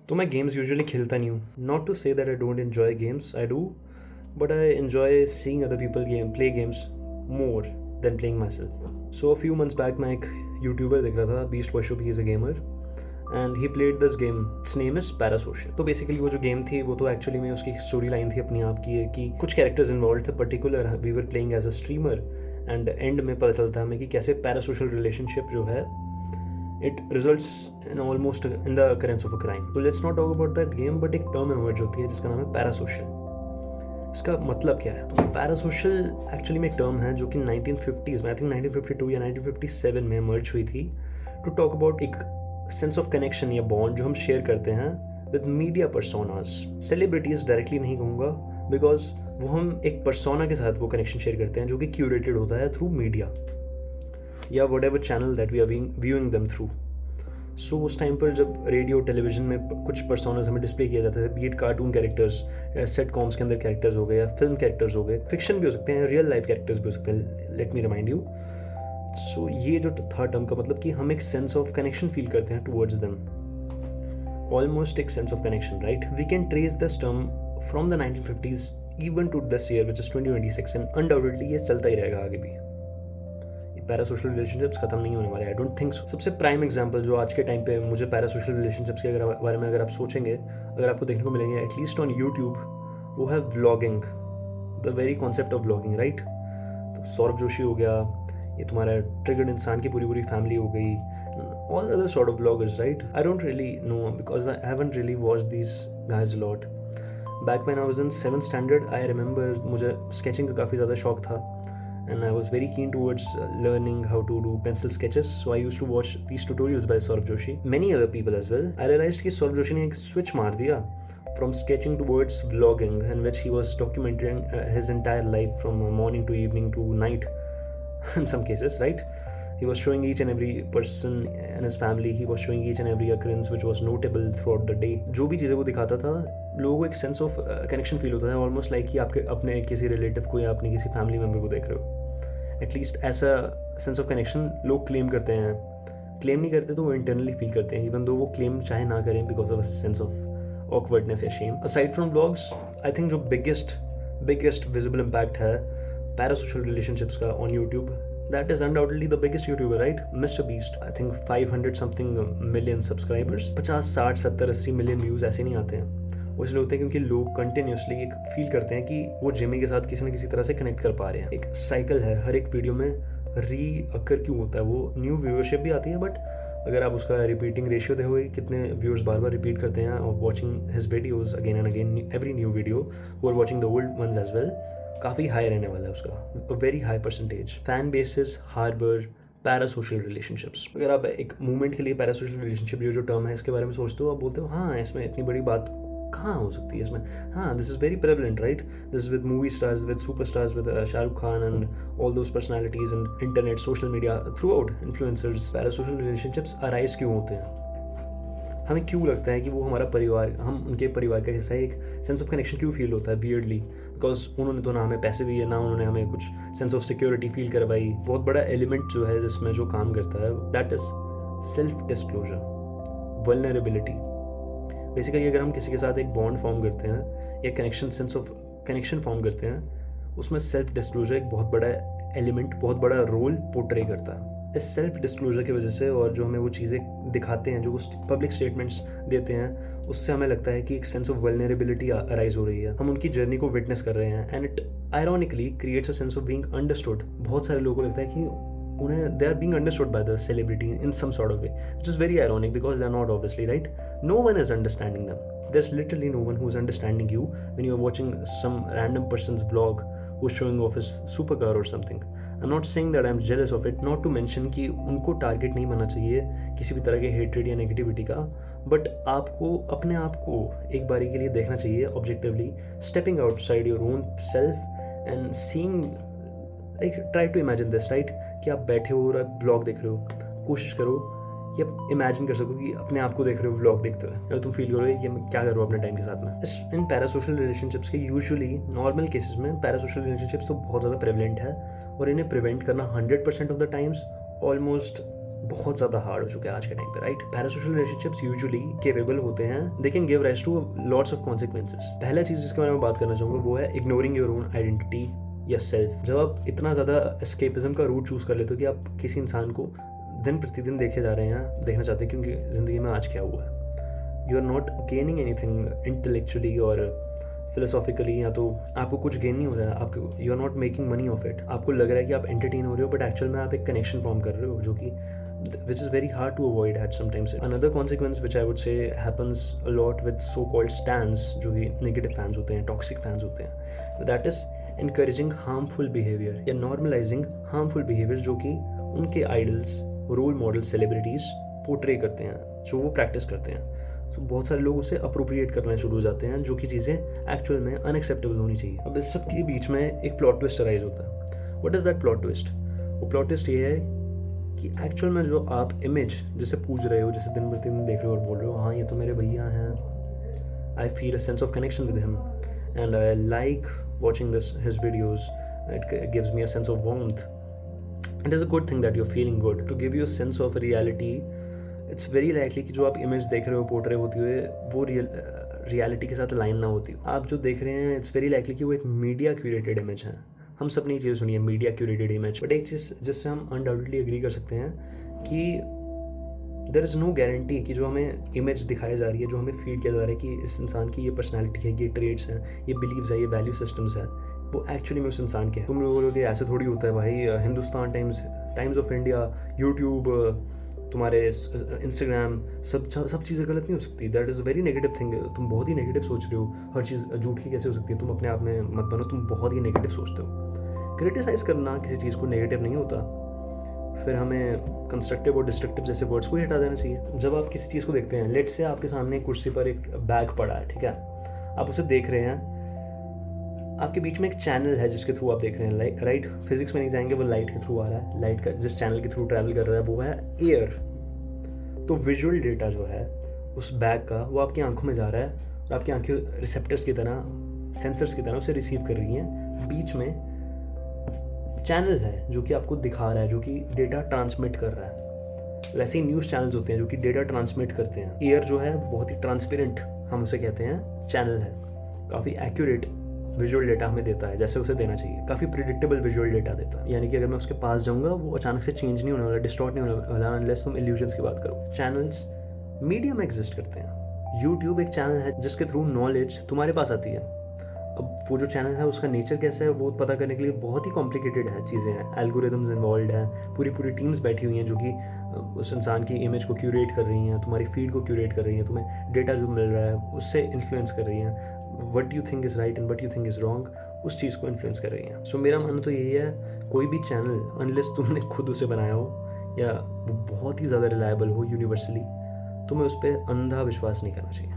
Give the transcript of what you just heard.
तो मैं games usually खेलता नहीं हूँ. Not to say that I don't enjoy games, I do, but I enjoy seeing other people play games more than playing myself. So a few months back मैं एक YouTuber देख रहा था, Beast Workshop, he is a gamer and he played this game. Its name is Parasocial. तो basically वो जो game थी वो तो एक्चुअली में उसकी स्टोरी लाइन थी अपनी आप की है कि कुछ कैरेक्टर्स इन्वॉल्व थे. Particular we were playing as a streamer and end में पता चलता है हमें कि कैसे पैरासोशल रिलेशनशिप जो है it results in almost in the occurrence of a crime. So let's not talk about that game, but एक टर्म इमर्ज होती है जिसका नाम है पैरासोशल. इसका मतलब क्या है? तो पैरासोशल एक्चुअली में एक टर्म है जो कि 1950s में, आई थिंक 1952 या 1957 में इमर्ज हुई थी, टू टॉक अबाउट एक सेंस ऑफ कनेक्शन या बॉन्ड जो हम शेयर करते हैं with media personage. Celebrities directly नहीं कहूँगा, बिकॉज वो हम एक पर्सोना के साथ वो कनेक्शन शेयर करते हैं जो कि क्यूरेटेड होता है थ्रू मीडिया या whatever channel that we are viewing them through. So उस टाइम पर जब रेडियो टेलीविजन में कुछ पर्सोनास हमें डिस्प्ले किया जाता है, be it cartoon characters, sitcoms के अंदर कैरेक्टर्स हो गए या फिल्म कैरेक्टर्स हो गए, फिक्शन भी हो सकते हैं, रियल लाइफ कैरेक्टर्स भी हो सकते हैं, लेट मी रिमाइंड यू. सो ये जो था टर्म का मतलब कि हम एक सेंस ऑफ कनेक्शन फील करते हैं टुवर्ड्स देम, ऑलमोस्ट एक sense of connection, right. We can trace this term from the 1950s even to this year which is 2026 and undoubtedly ये चलता ही रहेगा आगे भी. पैरासोशल रिलेशनशिप्स खत्म नहीं होने वाले, आई डोंट थिंक सो. सबसे प्राइम एग्जांपल जो आज के टाइम पे मुझे पैरासोशल रिलेशनशिप्स के बारे में अगर आप सोचेंगे, अगर आपको देखने को मिलेंगे एटलीस्ट ऑन यूट्यूब, वो है vlogging, the very concept of vlogging, right. तो सौरभ जोशी हो गया, ये तुम्हारा ट्रिगर्ड इंसान की पूरी फैमिली हो गई, all other sort of vloggers, right. I don't really know because I haven't really watched these guys lot. Back when I was in 7th standard I remember मुझे स्केचिंग का काफ़ी ज़्यादा शौक था. And I was very keen towards learning how to do pencil sketches. So I used to watch these tutorials by Saurabh Joshi. Many other people as well. I realized कि Saurabh Joshi ने एक switch मार दिया from sketching towards vlogging, in which he was documenting his entire life from morning to evening to night in some cases, right? He was showing each and every person in his family. He was showing each and every occurrence which was notable throughout the day. जो भी चीज़ें वो दिखाता था, लोगों को एक sense of connection feel होता है, ऑलमोस्ट लाइक कि आपके अपने किसी रिलेटिव को या अपने किसी फैमिली मेम्बर को देख रहे हो. एटलीस्ट ऐसा सेंस ऑफ कनेक्शन लोग क्लेम करते हैं. क्लेम नहीं करते तो वो इंटरनली फील करते हैं, इवन दो वो क्लेम चाहे ना करें, because of a sense of awkwardness या shame. Aside from vlogs, I think जो बिगेस्ट विजिबल इम्पैक्ट है पैरासोशल रिलेशनशिप्स का on YouTube, that is undoubtedly the biggest YouTuber, right, Mister Beast. I think 500 something million subscribers, 50, 60, 70, 80 million views ऐसे नहीं आते हैं. वो इसलिए होते हैं क्योंकि लोग कंटिन्यूसली एक फील करते हैं कि वो जिमी के साथ किसी न किसी तरह से कनेक्ट कर पा रहे हैं. एक साइकिल है, हर एक वीडियो में री-अकर क्यों होता है, वो न्यू व्यूअरशिप भी आती है, बट अगर आप उसका रिपीटिंग रेशियो देखोगे कितने व्यूअर्स बार बार रिपीट करते हैं और watching his videos again and again, every new video, वो are watching the old ones as well, काफ़ी हाई रहने वाला है उसका, very high percentage. Fan basis harbour parasocial relationships. अगर आप एक मूवमेंट के लिए पैरासोशल रिलेशनशिप जो टर्म है इसके बारे में सोचते हो, आप बोलते हो हाँ इसमें इतनी बड़ी बात कहाँ हो सकती है इसमें. हाँ, this is very prevalent, right. This is with movie stars, with super stars, with Shahrukh Khan and all those personalities and internet, social media, through out influencers. Parasocial relationships arise क्यों होते हैं, हमें क्यों लगता है कि वो हमारा परिवार, हम उनके परिवार का हिस्सा है, एक सेंस ऑफ कनेक्शन क्यों फील होता है वियर्डली, बिकॉज उन्होंने तो ना हमें पैसे दिए, ना उन्होंने हमें कुछ सेंस ऑफ सिक्योरिटी फील करवाई. बहुत बड़ा एलिमेंट जो है जिसमें जो काम करता है, that is self disclosure, vulnerability. Basically अगर हम किसी के साथ एक बॉन्ड फॉर्म करते हैं, एक connection, sense of connection form करते हैं, उसमें सेल्फ डिस्क्लोजर एक बहुत बड़ा एलिमेंट, बहुत बड़ा रोल पोर्ट्रे करता है. इस सेल्फ डिस्क्लोजर की वजह से और जो हमें वो चीज़ें दिखाते हैं, जो वो पब्लिक स्टेटमेंट्स देते हैं, उससे हमें लगता है कि एक सेंस ऑफ वल्नरेबिलिटी अराइज हो रही है, हम उनकी जर्नी को विटनेस कर रहे हैं, and it ironically creates a sense of being understood. बहुत सारे लोगों को लगता है कि उन्हें they are being understood by the celebrity in some sort of way, which is very ironic because they are not obviously, right. No one is understanding them. There is literally no one who is understanding you when you are watching some random person's vlog who's showing off his supercar or something. I'm not saying that I'm jealous of it, not to mention कि उनको target नहीं बनना चाहिए किसी भी तरह के hatred या नेगेटिविटी का, बट आपको अपने आप को एक बारी के लिए देखना चाहिए objectively, stepping outside your own self and seeing, like try to imagine this, right, कि आप बैठे हो और आप ब्लॉग देख रहे हो, कोशिश करो कि आप इमेजिन कर सको कि अपने आप को देख रहे हो व्लॉग देखते हुए, या तुम फील करो कि मैं क्या कर रहा हूँ अपने टाइम के साथ में. इन पैरासोशल रिलेशनशिप्स के यूजुअली नॉर्मल केसेस में पैरासोशल रिलेशनशिप्स तो बहुत ज़्यादा प्रेवलेंट है और इन्हें प्रिवेंट करना 100% ऑफ द टाइम्स ऑलमोस्ट बहुत ज़्यादा हार्ड हो चुका है आज के टाइम पे, right? Parasocial relationships usually capable होते हैं, they can give rise to lots of consequences. पहला चीज़ जिसके बारे में बात करना चाहूँगा वो है इग्नोरिंग योर ओन आइडेंटिटी या सेल्फ। जब आप इतना ज़्यादा एस्केपिज्म का रूट चूज़ कर लेते हो कि आप किसी इंसान को दिन प्रतिदिन देखे जा रहे हैं, देखना चाहते हैं कि उनकी ज़िंदगी में आज क्या हुआ है, you are not gaining anything intellectually और फिलोसॉफिकली, या तो आपको कुछ गेन नहीं हो रहा है, आपको you are not making money off it. आपको लग रहा है कि आप एंटरटेन हो रहे हो, बट एक्चुअल में आप एक कनेक्शन फॉर्म कर रहे हो, जो कि which is very hard to avoid at sometimes. Another consequence which I would say happens a lot with so-called stans, जो कि negative fans होते हैं, toxic fans होते हैं, that is encouraging harmful behavior या normalizing harmful behaviors जो कि उनके idols, role models, celebrities portray करते हैं, जो वो practice करते हैं। तो बहुत सारे लोग उसे अप्रोप्रिएट करना शुरू हो जाते हैं, जो कि चीज़ें एक्चुअल में अनएक्सेप्टेबल होनी चाहिए। अब इस सब के बीच में एक प्लॉट ट्विस्ट अराइज होता है। What is that plot twist? वो प्लॉट ट्विस्ट ये है कि एक्चुअल में जो आप इमेज जिसे पूज रहे हो, जैसे दिन भर दिन देख रहे हो और बोल रहे हो हाँ ये तो मेरे भैया हैं, I feel a sense of connection with him and I like watching this his videos, it gives me a sense of warmth, it is a good thing that you are feeling good. To give you a sense of reality, it's very likely कि जो आप image देख रहे हो portray होती हुए वो reality के साथ लाइन ना होती। आप जो देख रहे हैं इट्स वेरी लाइकली कि वो एक मीडिया क्यूरेटेड इमेज है। हम सब ने ये चीज़ सुनी है, मीडिया क्यूरेटेड इमेज, बट एक चीज़ जिससे हम अनडाउटेडली एग्री कर सकते हैं कि देयर इज़ नो गारंटी कि जो हमें इमेज दिखाई जा रही है, जो हमें फीड किया जा रहा है कि इस इंसान की ये पर्सनैलिटी है, ये ट्रेड्स हैं, ये बिलीव्स है, ये वैल्यू सिस्टम्स है, वो एक्चुअली में उस इंसान के है। तुम लोगों के ऐसे थोड़ी होता है भाई, Hindustan times of India, YouTube, तुम्हारे इंस्टाग्राम, सब चीज़ें गलत नहीं हो सकती। That is a very negative thing. तुम बहुत ही नेगेटिव सोच रहे हो, हर चीज़ झूठ की कैसे हो सकती है? तुम अपने आप में मत बनो, तुम बहुत ही नेगेटिव सोचते हो। क्रिटिसाइज़ करना किसी चीज़ को नेगेटिव नहीं होता, फिर हमें कंस्ट्रक्टिव और डिस्ट्रक्टिव जैसे वर्ड्स को ही हटा देना चाहिए। जब आप किसी चीज़ को देखते हैं, लेट्स से आपके सामने कुर्सी पर एक बैग पड़ा है, ठीक है, आप उसे देख रहे हैं, आपके बीच में एक चैनल है जिसके थ्रू आप देख रहे हैं, राइट? फिजिक्स में नहीं जाएंगे, वो लाइट के थ्रू आ रहा है, लाइट का जिस चैनल के थ्रू ट्रैवल कर रहा है वो है एयर। तो विजुअल डेटा जो है उस बैग का वो आपकी आंखों में जा रहा है और आपकी आंखें रिसेप्टर्स की तरह, सेंसर्स की तरह उसे रिसीव कर रही हैं। बीच में चैनल है जो कि आपको दिखा रहा है, जो कि डेटा ट्रांसमिट कर रहा है। वैसे ही न्यूज़ चैनल्स होते हैं जो कि डेटा ट्रांसमिट करते हैं। एयर जो है बहुत ही ट्रांसपेरेंट, हम उसे कहते हैं, चैनल है, काफ़ी एक्यूरेट विजुअल डेटा हमें देता है जैसे उसे देना चाहिए, काफ़ी प्रिडिक्टेबल विजुअल डेटा देता है। यानी कि अगर मैं उसके पास जाऊँगा वो अचानक से चेंज नहीं होने वाला, डिस्टॉर्ट नहीं होने वाला, अनलेस तुम इल्यूजन्स की बात करो। चैनल्स मीडिया में एग्जिस्ट करते हैं। यूट्यूब एक चैनल है जिसके थ्रू नॉलेज तुम्हारे पास आती है। अब वो जो चैनल है उसका नेचर कैसा है वो पता करने के लिए बहुत ही कॉम्प्लिकेटेड है, चीज़ें हैं, एल्गोरिदम्स इन्वॉल्व है, पूरी टीम्स बैठी हुई हैं जो कि उस इंसान की इमेज को क्यूरेट कर रही हैं, तुम्हारी फीड को क्यूरेट कर रही हैं, तुम्हें डेटा जो मिल रहा है उससे इन्फ्लुएंस कर रही हैं, what you think is right and what you think is wrong, उस चीज़ को इन्फ्लुएंस कर रही हैं। सो मेरा मानना तो यही है, कोई भी चैनल अनलेस तुमने खुद उसे बनाया हो या वो बहुत ही ज़्यादा रिलायबल हो यूनिवर्सली, तुम्हें उस पर अंधा विश्वास नहीं करना चाहिए।